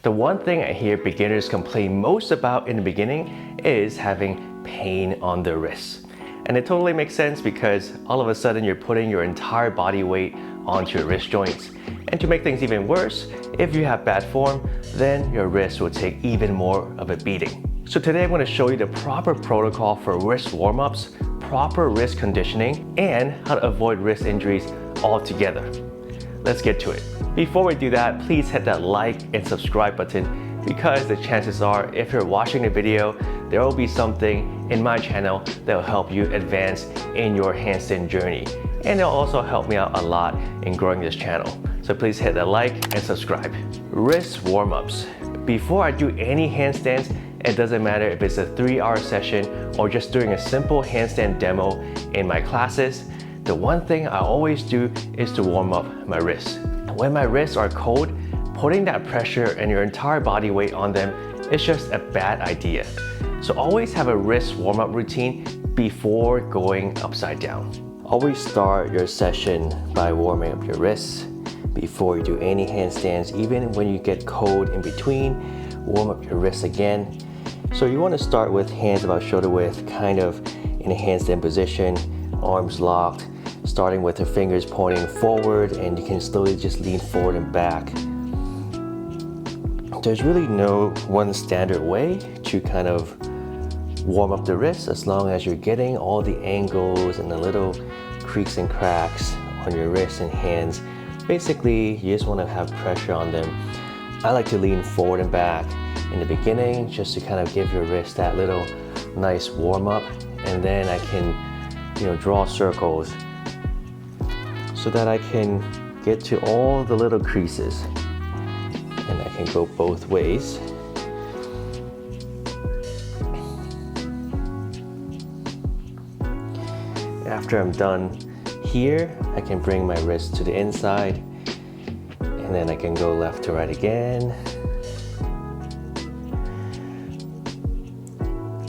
The one thing I hear beginners complain most about in the beginning is having pain on the wrists. And it totally makes sense because all of a sudden you're putting your entire body weight onto your wrist joints. And to make things even worse, if you have bad form, then your wrist will take even more of a beating. So today I'm going to show you the proper protocol for wrist warm-ups, proper wrist conditioning, and how to avoid wrist injuries altogether. Let's get to it. Before we do that, please hit that like and subscribe button because the chances are if you're watching the video, there will be something in my channel that will help you advance in your handstand journey. And it'll also help me out a lot in growing this channel. So please hit that like and subscribe. Wrist warm-ups. Before I do any handstands, it doesn't matter if it's a 3-hour session or just doing a simple handstand demo in my classes, the one thing I always do is to warm up my wrists. When my wrists are cold, putting that pressure and your entire body weight on them is just a bad idea. So always have a wrist warm-up routine before going upside down. Always start your session by warming up your wrists before you do any handstands. Even when you get cold in between, warm up your wrists again. So you want to start with hands about shoulder width, kind of in a handstand position, arms locked, starting with your fingers pointing forward, and you can slowly just lean forward and back. There's really no one standard way to kind of warm up the wrists as long as you're getting all the angles and the little creaks and cracks on your wrists and hands. Basically, you just want to have pressure on them. I like to lean forward and back in the beginning just to kind of give your wrist that little nice warm up, and then I can draw circles so that I can get to all the little creases, and I can go both ways. After I'm done here, I can bring my wrist to the inside, and then I can go left to right again,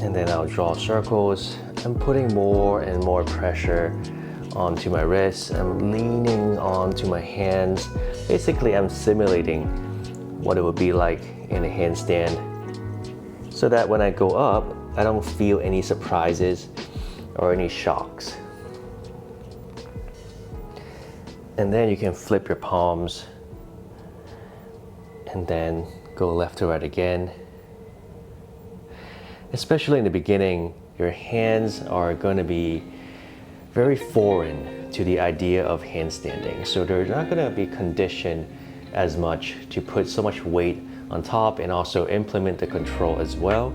and then I'll draw circles. I'm putting more and more pressure onto my wrists. I'm leaning onto my hands. Basically, I'm simulating what it would be like in a handstand so that when I go up, I don't feel any surprises or any shocks. And then you can flip your palms and then go left to right again. Especially in the beginning, your hands are going to be very foreign to the idea of handstanding. So they're not going to be conditioned as much to put so much weight on top and also implement the control as well.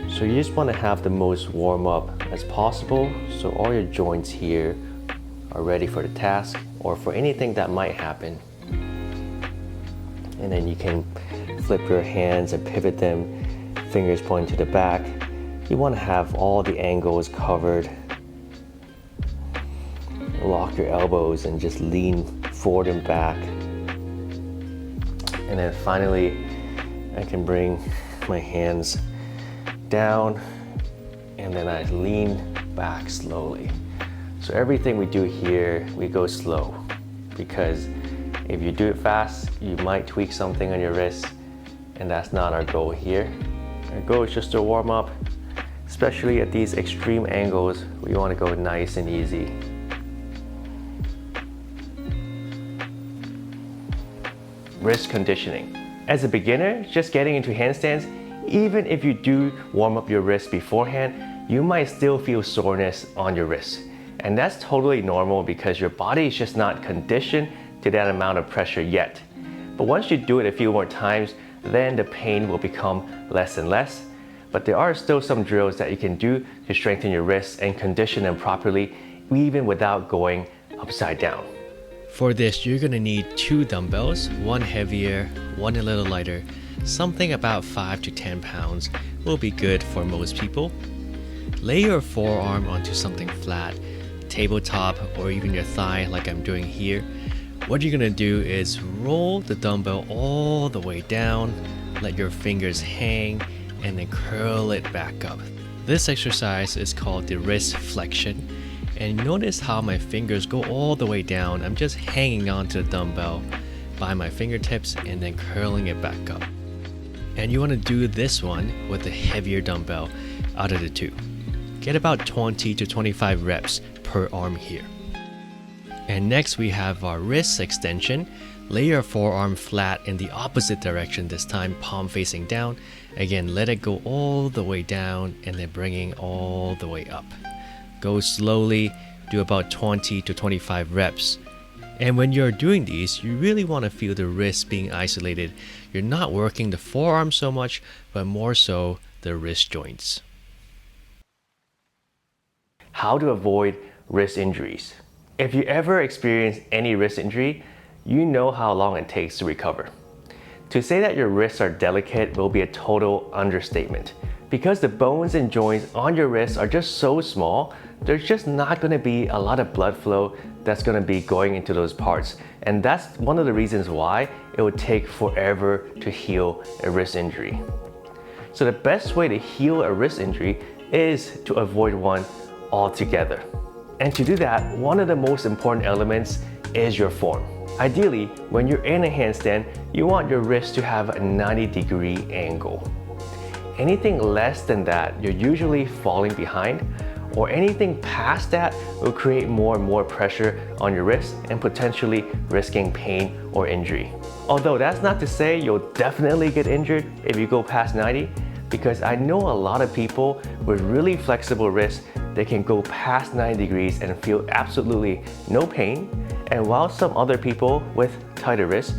So you just want to have the most warm up as possible so all your joints here are ready for the task or for anything that might happen. And then you can flip your hands and pivot them, fingers pointing to the back. You want to have all the angles covered. Lock your elbows and just lean forward and back. And then finally, I can bring my hands down and then I lean back slowly. So everything we do here, we go slow, because if you do it fast, you might tweak something on your wrist, and that's not our goal here. Our goal is just to warm up, especially at these extreme angles. We want to go nice and easy. Wrist conditioning. As a beginner, just getting into handstands, even if you do warm up your wrist beforehand, you might still feel soreness on your wrist. And that's totally normal because your body is just not conditioned to that amount of pressure yet. But once you do it a few more times, then the pain will become less and less. But there are still some drills that you can do to strengthen your wrists and condition them properly, even without going upside down. For this, you're gonna need 2 dumbbells, one heavier, one a little lighter. Something about 5 to 10 pounds will be good for most people. Lay your forearm onto something flat, tabletop, or even your thigh like I'm doing here. What you're gonna do is roll the dumbbell all the way down, let your fingers hang, and then curl it back up. This exercise is called the wrist flexion, and notice how my fingers go all the way down. I'm just hanging onto the dumbbell by my fingertips and then curling it back up. And you want to do this one with a heavier dumbbell out of the two. Get about 20 to 25 reps per arm here. And next we have our wrist extension. Lay your forearm flat in the opposite direction this time, palm facing down. Again, let it go all the way down and then bringing all the way up. Go slowly, do about 20 to 25 reps. And when you're doing these, you really want to feel the wrist being isolated. You're not working the forearm so much, but more so the wrist joints. How to avoid wrist injuries. If you ever experience any wrist injury, you know how long it takes to recover. To say that your wrists are delicate will be a total understatement. Because the bones and joints on your wrists are just so small, there's just not going to be a lot of blood flow that's going to be going into those parts. And that's one of the reasons why it would take forever to heal a wrist injury. So the best way to heal a wrist injury is to avoid one altogether. And to do that, one of the most important elements is your form. Ideally, when you're in a handstand, you want your wrist to have a 90-degree angle. Anything less than that, you're usually falling behind, or anything past that will create more and more pressure on your wrist and potentially risking pain or injury. Although that's not to say you'll definitely get injured if you go past 90, because I know a lot of people with really flexible wrists that can go past 90 degrees and feel absolutely no pain, and while some other people with tighter wrists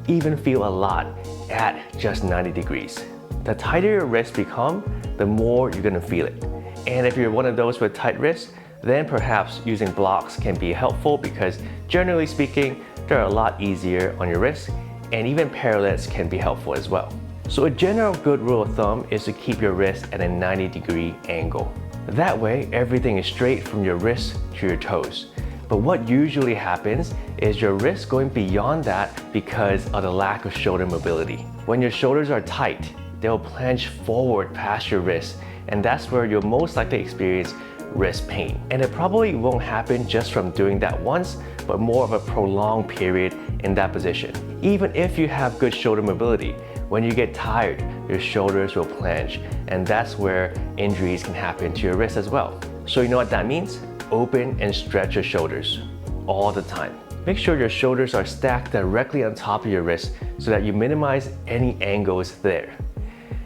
even feel a lot at just 90 degrees. The tighter your wrists become, the more you're gonna feel it. And if you're one of those with tight wrists, then perhaps using blocks can be helpful because generally speaking, they're a lot easier on your wrists, and even parallettes can be helpful as well. So a general good rule of thumb is to keep your wrist at a 90-degree angle. That way, everything is straight from your wrist to your toes. But what usually happens is your wrist going beyond that because of the lack of shoulder mobility. When your shoulders are tight, they'll plunge forward past your wrist, and that's where you'll most likely experience wrist pain. And it probably won't happen just from doing that once, but more of a prolonged period in that position. Even if you have good shoulder mobility, when you get tired, your shoulders will plunge, and that's where injuries can happen to your wrist as well. So you know what that means? Open and stretch your shoulders all the time. Make sure your shoulders are stacked directly on top of your wrist so that you minimize any angles there.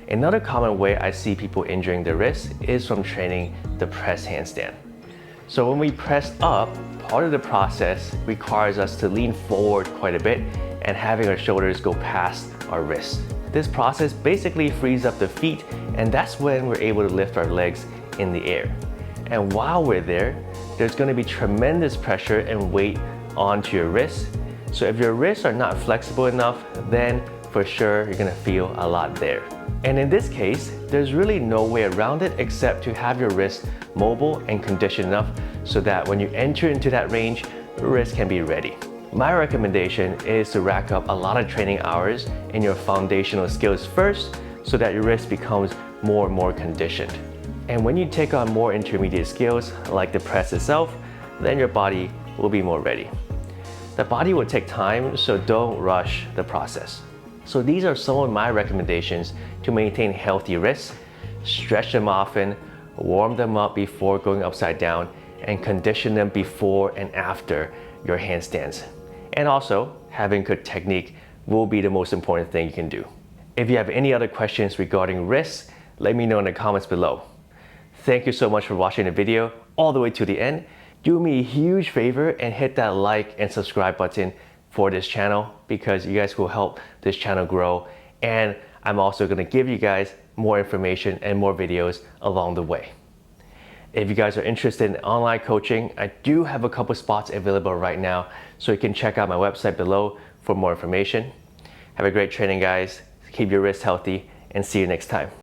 Another common way I see people injuring their wrists is from training the press handstand. So when we press up, part of the process requires us to lean forward quite a bit and having our shoulders go past our wrists. This process basically frees up the feet, and that's when we're able to lift our legs in the air. And while we're there, there's going to be tremendous pressure and weight onto your wrists. So if your wrists are not flexible enough, then for sure you're going to feel a lot there. And in this case, there's really no way around it except to have your wrist mobile and conditioned enough so that when you enter into that range, your wrist can be ready. My recommendation is to rack up a lot of training hours in your foundational skills first so that your wrist becomes more and more conditioned. And when you take on more intermediate skills like the press itself, then your body will be more ready. The body will take time, so don't rush the process. So these are some of my recommendations to maintain healthy wrists. Stretch them often, warm them up before going upside down, and condition them before and after your handstands. And also, having good technique will be the most important thing you can do. If you have any other questions regarding wrists, let me know in the comments below. Thank you so much for watching the video all the way to the end. Do me a huge favor and hit that like and subscribe button for this channel because you guys will help this channel grow, and I'm also going to give you guys more information and more videos along the way. If you guys are interested in online coaching, I do have a couple spots available right now, so you can check out my website below for more information. Have a great training, guys. Keep your wrists healthy, and see you next time.